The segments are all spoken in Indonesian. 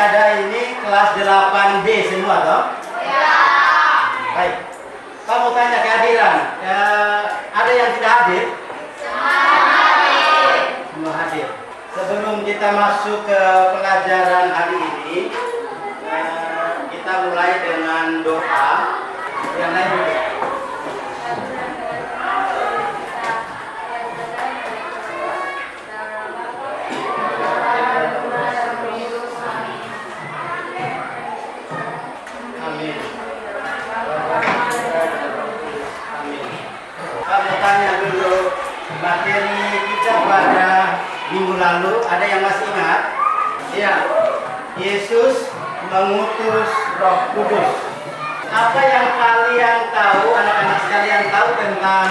ada ini kelas 8B semua toh? Ya. Baik. Kamu tanya kehadiran. Ada yang tidak hadir? Semua hadir. Sebelum kita masuk ke pelajaran hari ini, kita mulai dengan doa. Yang lain dulu. Amin. Amin. Kamu tanya dulu materi kita pada minggu lalu, ada yang masih ingat? Iya. Yesus mengutus Roh Kudus. Apa yang kalian tahu, anak-anak sekalian tahu tentang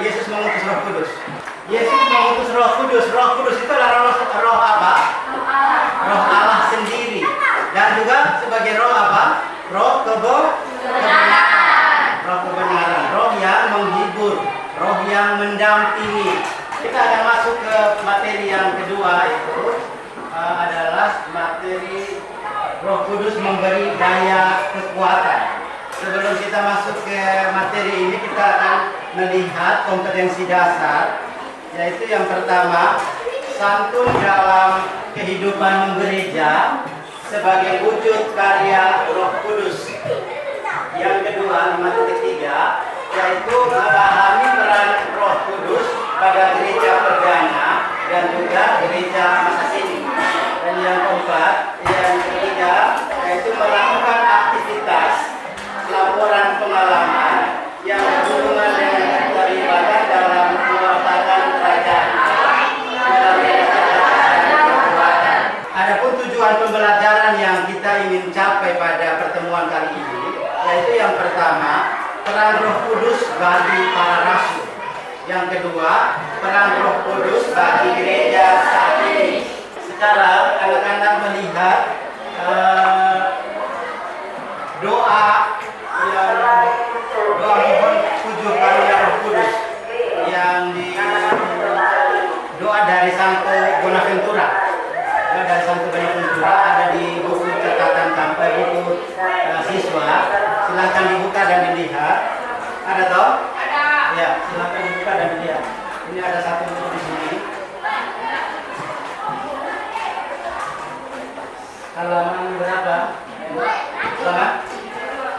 Yesus mengutus Roh Kudus? Yesus mengutus Roh Kudus. Roh Kudus itu adalah roh apa? Roh Allah sendiri. Dan juga sebagai roh apa? Roh kebenaran. Roh kebenaran. Roh yang menghibur. Roh yang mendampingi. Kita akan masuk ke materi yang kedua, itu adalah materi Roh Kudus memberi daya kekuatan. Sebelum kita masuk ke materi ini, kita akan melihat kompetensi dasar, yaitu yang pertama, santun dalam kehidupan gereja sebagai wujud karya Roh Kudus. Yang kedua, 5.3, yaitu memahami peran Roh Kudus pada gereja perdana dan juga gereja masa kini. Dan yang keempat, yang ketiga, yaitu melakukan aktivitas laporan pengalaman yang berhubungan dengan keterlibatan dalam mewartakan kerajaan. Adapun tujuan pembelajaran yang kita ingin capai pada pertemuan kali ini, yaitu yang pertama, peran Roh Kudus bagi para rasul. Yang kedua, peran Roh Kudus bagi gereja saat ini. Sekarang anak-anak melihat doa mohon 7 karunia Roh Kudus yang di doa dari Santo Bonaventura. Doa dari Santo Bonaventura ada di buku catatan sampai buku siswa. Silakan dibuka dan dilihat. Ada toh? Ada. Ya, silakan dibuka dan dilihat. Ini ada satu buku di sini. Halaman berapa?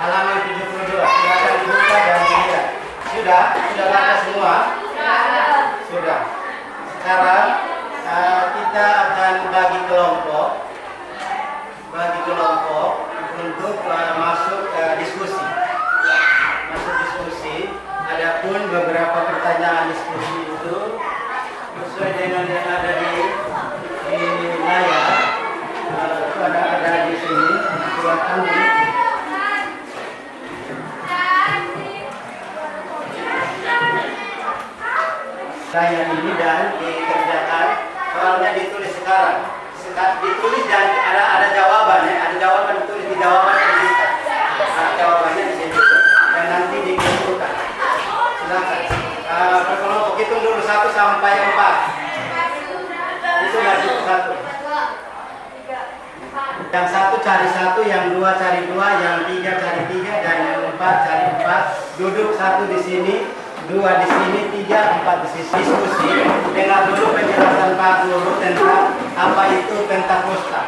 Halaman 72. Silakan dibuka dan dilihat. Sudah baca semua? Sudah. Sekarang kita akan bagi kelompok untuk masuk diskusi. Adapun beberapa pertanyaan diskusi itu sesuai dengan yang ada di layar. Itu ada di sini. Silakan. Layar ini dan dikerjakan. Soalnya ditulis sekarang. Ditulis dan ada jawabannya. Ada jawaban ditulis di jawaban kita. Jawabannya di sini dan nanti dikumpulkan. Silakan. Berkelompok hitung dulu 1 sampai 4. Itu nggak cukup 1. Yang 1 cari 1, yang 2 cari 2, yang 3 cari 3, dan yang 4 cari 4. Duduk 1 di sini, 2 di sini, 3, 4 di sini. Diskusi. Dengar dulu penjelasan Pak Guru tentang apa itu Pentakosta.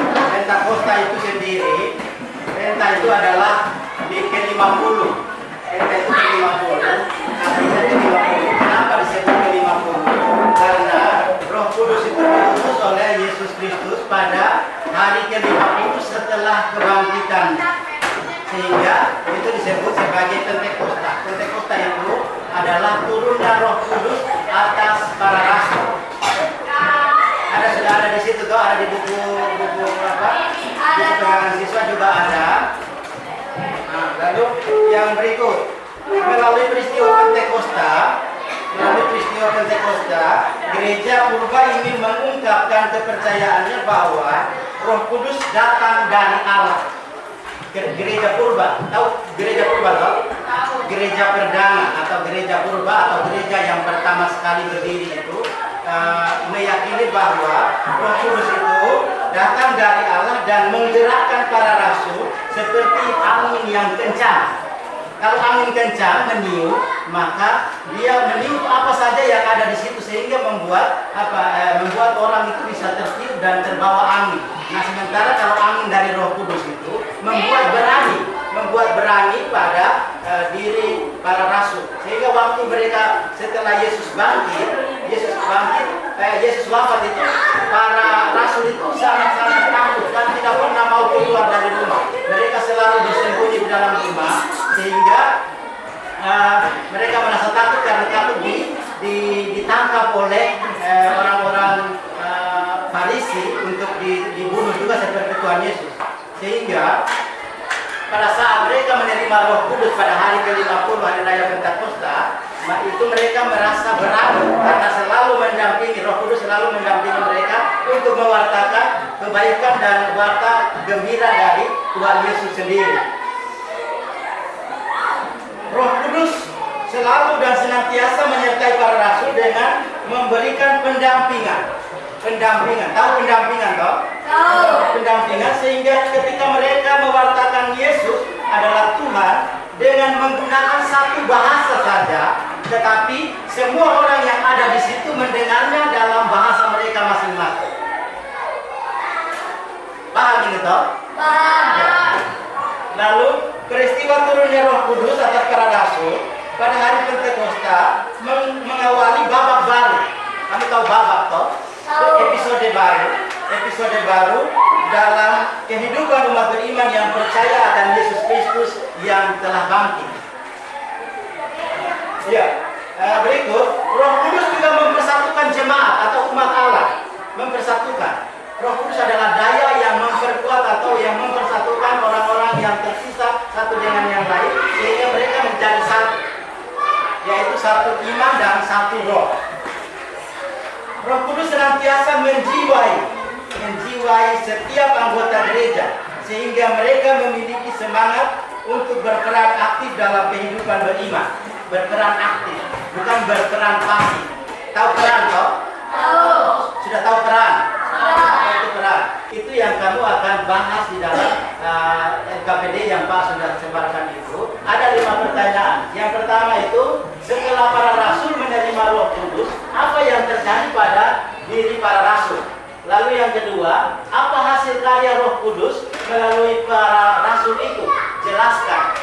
Pentakosta itu sendiri, Penta itu adalah ke-50. Penta itu ke-50. Artinya ke-50. Kenapa disebut ke-50? Karena Roh Kudus itu diutus oleh Yesus Kristus pada hari ke-50 setelah kebangkitan. Sehingga itu disebut sebagai Pentakosta. Pentakosta itu adalah turunnya Roh Kudus atas para rasul. Sudah ada di situ tuh, ada di buku apa? Buku pegangan siswa juga ada. Nah, lalu yang berikut, melalui peristiwa Pentakosta, gereja purba ingin mengungkapkan kepercayaannya bahwa Roh Kudus datang dari Allah. Gereja purba, tahu gereja purba toh? Gereja perdana atau gereja purba atau gereja yang pertama sekali berdiri itu meyakini bahwa Roh Kudus itu datang dari Allah dan menggerakkan para rasul seperti angin yang kencang. Kalau angin kencang meniup, maka dia meniup apa saja yang ada di situ sehingga membuat orang itu bisa tertiup dan terbawa angin. Nah, sementara kalau angin dari Roh Kudus itu membuat berani pada diri para rasul. Sehingga waktu mereka setelah Yesus wafat itu, para rasul itu sangat-sangat takut dan tidak pernah mau keluar dari rumah. Mereka selalu bersembunyi di dalam rumah, sehingga mereka merasa takut karena takut ditangkap oleh orang-orang Farisi untuk dibunuh juga seperti Tuhan Yesus. Sehingga pada saat mereka menerima Roh Kudus pada hari ke-50 hari raya Pentakosta, itu mereka merasa berani karena selalu mendampingi, Roh Kudus selalu mendampingi mereka untuk mewartakan kebaikan dan warta gembira dari Tuhan Yesus sendiri. Roh Kudus selalu dan senantiasa menyertai para rasul dengan memberikan pendampingan. Tahu pendampingan toh? Tahu. Pendampingan sehingga ketika mereka mewartakan Yesus adalah Tuhan dengan menggunakan satu bahasa saja, tetapi semua orang yang ada di situ mendengarnya dalam bahasa mereka masing-masing. Paham ini toh? Paham. Ya. Lalu peristiwa turunnya Roh Kudus atas para rasul pada hari Pentakosta mengawali babak baru. Kamu tahu babak toh? Episode baru dalam kehidupan umat beriman yang percaya akan Yesus Kristus yang telah bangkit. Ya, berikut Roh Kudus juga mempersatukan jemaat atau umat Allah. Mempersatukan. Roh Kudus adalah daya yang memperkuat atau yang mempersatukan orang-orang yang tersisa satu dengan yang lain sehingga mereka menjadi satu, yaitu satu iman dan satu roh. Roh Kudus senantiasa menjiwai setiap anggota gereja sehingga mereka memiliki semangat untuk berperan aktif dalam kehidupan beriman. Berperan aktif, bukan berperan pasif. Tahu peran toh? Tahu. Sudah tahu peran? Apa itu peran? Itu yang kamu akan bahas di dalam LKPD yang Pak sudah sebarkan itu. Ada 5 pertanyaan. Yang pertama itu, setelah para rasul menerima Roh Kudus, apa yang terjadi pada diri para rasul? Lalu yang kedua, apa hasil karya Roh Kudus melalui para rasul itu? Jelaskan.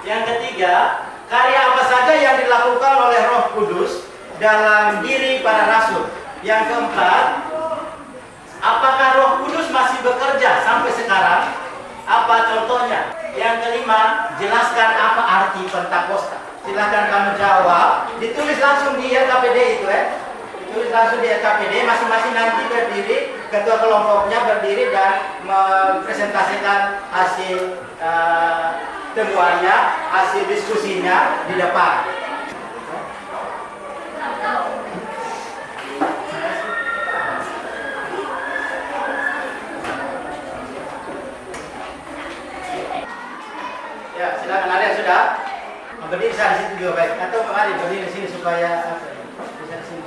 Yang ketiga, karya apa saja yang dilakukan oleh Roh Kudus dalam diri para rasul? Yang keempat, apakah Roh Kudus masih bekerja sampai sekarang? Apa contohnya? Yang kelima, jelaskan apa arti Pentakosta. Silahkan kamu jawab. Ditulis langsung di LKPD itu Ditulis langsung di LKPD. Masing-masing nanti berdiri, ketua kelompoknya berdiri dan mempresentasikan hasil temuannya, hasil diskusinya di depan. Ya, silakan. Ada yang sudah? Berdiri di situ juga baik. Atau mari berdiri di sini supaya bisa di sini.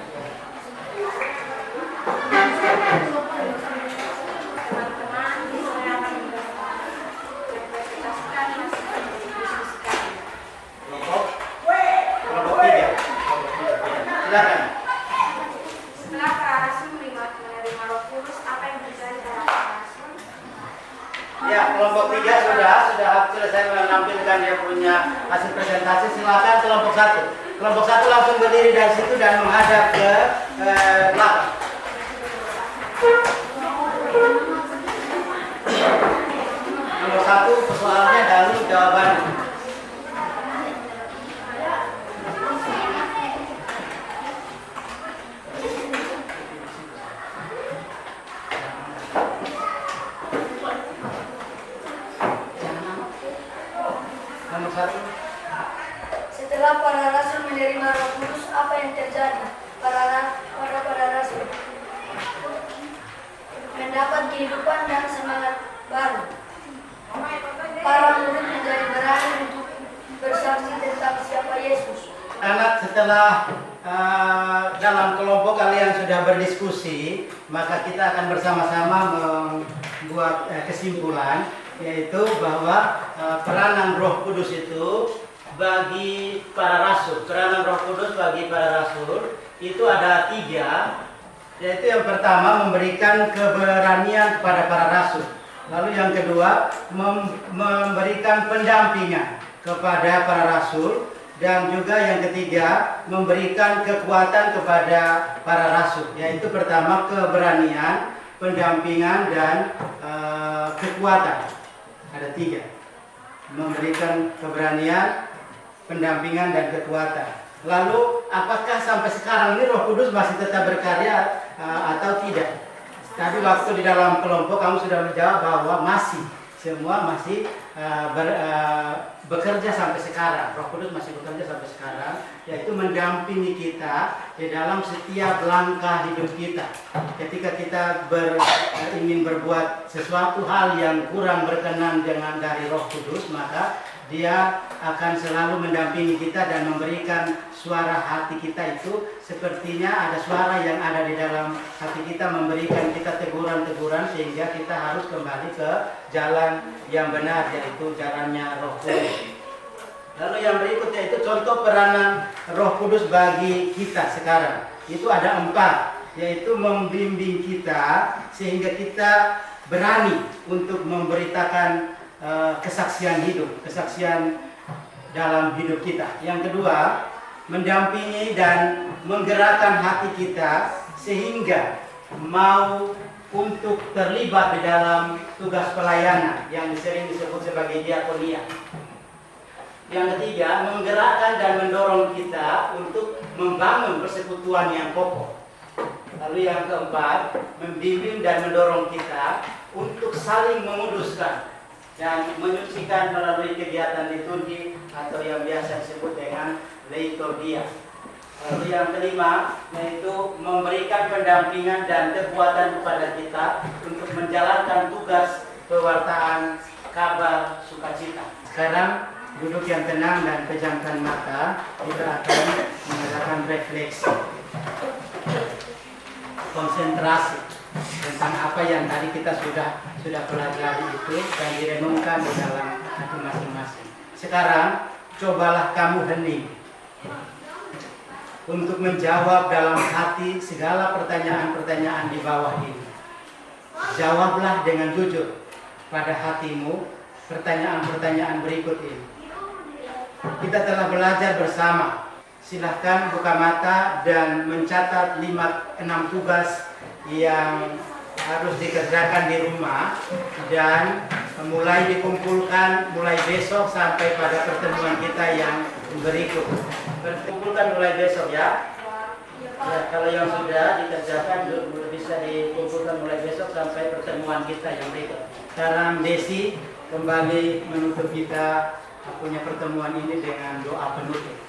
Kelompok 3. Silakan. Setelah para rasul menerima Roh Kudus, apa yang terjadi pada para rasul? Ya, kelompok 3 sudah selesai menampilkan dia punya hasil presentasi. Silakan kelompok 1. Kelompok 1 langsung berdiri dari situ dan menghadap ke belakang. Nomor 1 persoalannya lalu jawabannya. Nomor 1. Setelah para rasul menerima Roh Kudus, apa yang terjadi? Para rasul mendapat kehidupan dan semangat baru. Para murid menjadi berani untuk bersaksi tentang siapa Yesus. Anak, setelah dalam kelompok kalian sudah berdiskusi, maka kita akan bersama-sama buat kesimpulan, yaitu bahwa peranan Roh Kudus itu bagi para rasul, peranan Roh Kudus bagi para rasul itu ada 3, yaitu yang pertama memberikan keberanian kepada para rasul, lalu yang kedua memberikan pendampingan kepada para rasul, dan juga yang ketiga memberikan kekuatan kepada para rasul, yaitu pertama keberanian, pendampingan, dan kekuatan. Ada 3, memberikan keberanian, pendampingan, dan kekuatan. Lalu apakah sampai sekarang ini Roh Kudus masih tetap berkarya atau tidak? Tadi waktu di dalam kelompok kamu sudah menjawab bahwa masih, semua masih bekerja sampai sekarang. Roh Kudus masih bekerja sampai sekarang, yaitu mendampingi kita di dalam setiap langkah hidup kita. Ketika kita ingin berbuat sesuatu hal yang kurang berkenan dengan dari Roh Kudus, maka Dia akan selalu mendampingi kita dan memberikan suara hati kita itu, sepertinya ada suara yang ada di dalam hati kita memberikan kita teguran-teguran sehingga kita harus kembali ke jalan yang benar, yaitu jalannya Roh Kudus. Lalu yang berikutnya itu contoh peranan Roh Kudus bagi kita sekarang. Itu ada 4, yaitu membimbing kita sehingga kita berani untuk memberitakan kesaksian hidup, kesaksian dalam hidup kita. Yang kedua, mendampingi dan menggerakkan hati kita sehingga mau untuk terlibat di dalam tugas pelayanan yang sering disebut sebagai diakonia. Yang ketiga, menggerakkan dan mendorong kita untuk membangun persekutuan yang kokoh. Lalu yang keempat, membimbing dan mendorong kita untuk saling menguduskan dan menyucikan melalui kegiatan liturgi atau yang biasa disebut dengan liturgia. Lalu yang kelima, yaitu memberikan pendampingan dan kekuatan kepada kita untuk menjalankan tugas pewartaan kabar sukacita. Sekarang duduk yang tenang dan pejamkan mata, kita akan mengadakan refleksi, konsentrasi tentang apa yang tadi kita sudah pelajari itu dan direnungkan di dalam hati masing-masing. Sekarang cobalah kamu hening untuk menjawab dalam hati segala pertanyaan-pertanyaan di bawah ini. Jawablah dengan jujur pada hatimu pertanyaan-pertanyaan berikut ini. Kita telah belajar bersama. Silahkan buka mata dan mencatat 5-6 tugas yang harus dikerjakan di rumah dan mulai dikumpulkan mulai besok sampai pada pertemuan kita yang berikut. Kumpulkan mulai besok ya. Ya, kalau yang sudah dikerjakan bisa dikumpulkan mulai besok sampai pertemuan kita yang berikut. Sekarang Desi kembali menutup kita punya pertemuan ini dengan doa penutup.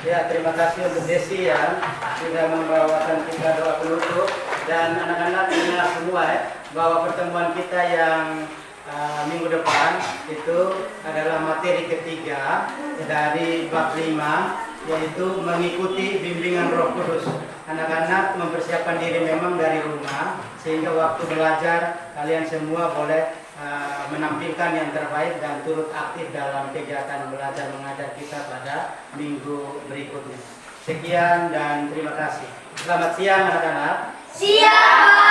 Ya, terima kasih untuk Desi yang sudah membawakan kita doa penutup, dan anak-anak ingat semua bahwa pertemuan kita yang minggu depan itu adalah materi ketiga dari bab 5, yaitu mengikuti bimbingan Roh Kudus. Anak-anak mempersiapkan diri memang dari rumah sehingga waktu belajar kalian semua boleh menampilkan yang terbaik dan turut aktif dalam kegiatan belajar mengajar kita pada minggu berikutnya. Sekian dan terima kasih. Selamat siang anak-anak. Siap.